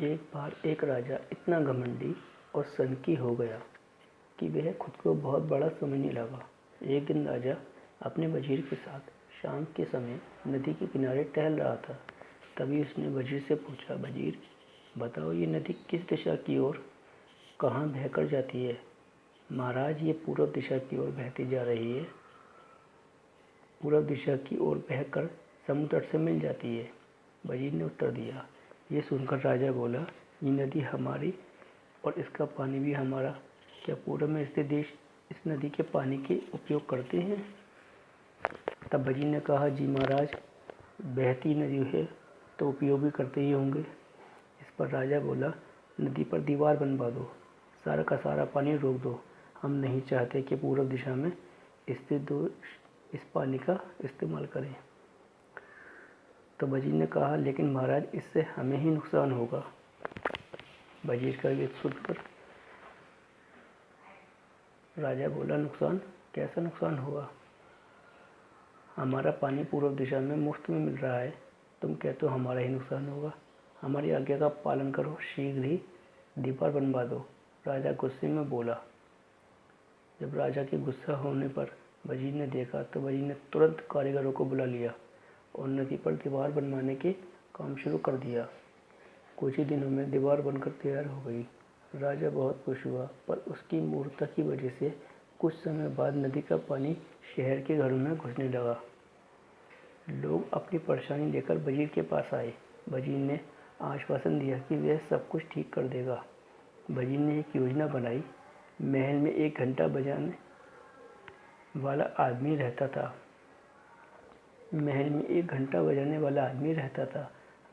एक बार एक राजा इतना घमंडी और सनकी हो गया कि वह खुद को बहुत बड़ा समझने लगा। एक दिन राजा अपने वजीर के साथ शाम के समय नदी के किनारे टहल रहा था। तभी उसने वजीर से पूछा, वजीर बताओ, ये नदी किस दिशा की ओर कहाँ बहकर जाती है? महाराज, ये पूर्व दिशा की ओर बहती जा रही है। पूर्व दिशा की ओर बहकर समुद्र तट से मिल जाती है, वजीर ने उत्तर दिया। ये सुनकर राजा बोला, ये नदी हमारी और इसका पानी भी हमारा। क्या पूर्व में स्थित देश इस नदी के पानी के उपयोग करते हैं? तब वजीर ने कहा, जी महाराज, बहती नदी है तो उपयोग भी करते ही होंगे। इस पर राजा बोला, नदी पर दीवार बनवा दो, सारा का सारा पानी रोक दो। हम नहीं चाहते कि पूर्व दिशा में स्थित देश इस पानी का इस्तेमाल करें। तो वजीर ने कहा, लेकिन महाराज, इससे हमें ही नुकसान होगा। वजीर का ये सुनकर राजा बोला, नुकसान? कैसा नुकसान होगा? हमारा पानी पूर्व दिशा में मुफ्त में मिल रहा है, तुम कहते हो हमारा ही नुकसान होगा। हमारी आज्ञा का पालन करो, शीघ्र ही दीवार बनवा दो। राजा गुस्से में बोला। जब राजा के गुस्सा होने पर वजीर ने देखा तो वजीर ने तुरंत कारीगरों को बुला लिया और नदी पर दीवार बनवाने के काम शुरू कर दिया। कुछ ही दिनों में दीवार बनकर तैयार हो गई। राजा बहुत खुश हुआ, पर उसकी मूर्खता की वजह से कुछ समय बाद नदी का पानी शहर के घरों में घुसने लगा। लोग अपनी परेशानी लेकर वजीर के पास आए। वजीर ने आश्वासन दिया कि वह सब कुछ ठीक कर देगा। वजीर ने एक योजना बनाई। महल में एक घंटा बजाने वाला आदमी रहता था।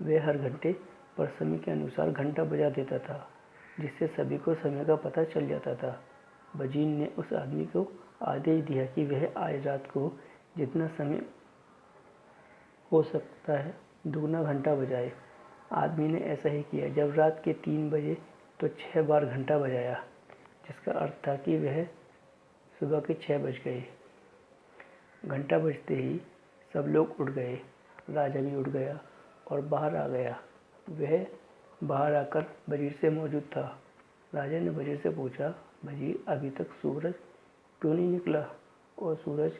वह हर घंटे पर समय के अनुसार घंटा बजा देता था, जिससे सभी को समय का पता चल जाता था। वजीर ने उस आदमी को आदेश दिया कि वह आज रात को जितना समय हो सकता है दुगना घंटा बजाए। आदमी ने ऐसा ही किया। जब रात के 3 बजे तो 6 बार घंटा बजाया, जिसका अर्थ था कि वह सुबह के 6 बज गए। घंटा बजते ही सब लोग उठ गए। राजा भी उठ गया और बाहर आ गया। वह बाहर आकर वजीर से मौजूद था। राजा ने वजीर से पूछा, वजीर, अभी तक सूरज क्यों नहीं निकला और सूरज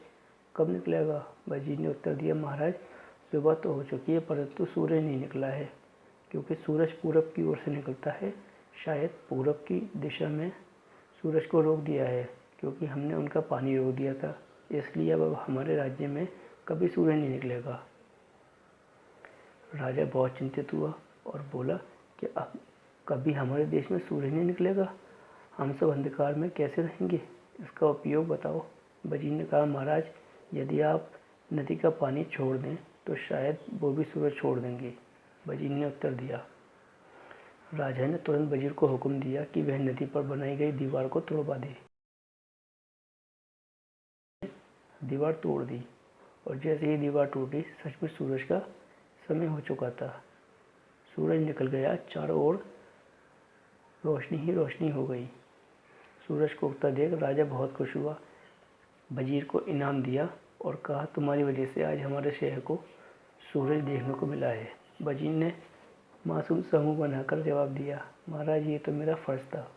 कब निकलेगा? वजीर ने उत्तर दिया, महाराज, सुबह तो हो चुकी है परंतु सूरज नहीं निकला है, क्योंकि सूरज पूरब की ओर से निकलता है। शायद पूरब की दिशा में सूरज को रोक दिया है, क्योंकि हमने उनका पानी रोक दिया था, इसलिए अब हमारे राज्य में कभी सूरज नहीं निकलेगा। राजा बहुत चिंतित हुआ और बोला कि अब कभी हमारे देश में सूरज नहीं निकलेगा, हम सब अंधकार में कैसे रहेंगे? इसका उपयोग बताओ। वजीर ने कहा, महाराज, यदि आप नदी का पानी छोड़ दें तो शायद वो भी सूरज छोड़ देंगे। वजीर ने उत्तर दिया। राजा ने तुरंत वजीर को हुक्म दिया कि वह नदी पर बनाई गई दीवार को तोड़वा दे। दीवार तोड़ दी और जैसे ही दीवार टूटी, सचमुच सूरज का समय हो चुका था। सूरज निकल गया, चारों ओर रोशनी ही रोशनी हो गई। सूरज को उगता देख राजा बहुत खुश हुआ। वजीर को इनाम दिया और कहा, तुम्हारी वजह से आज हमारे शहर को सूरज देखने को मिला है। वजीर ने मासूम सा मुँह बनाकर जवाब दिया, महाराज, ये तो मेरा फर्ज था।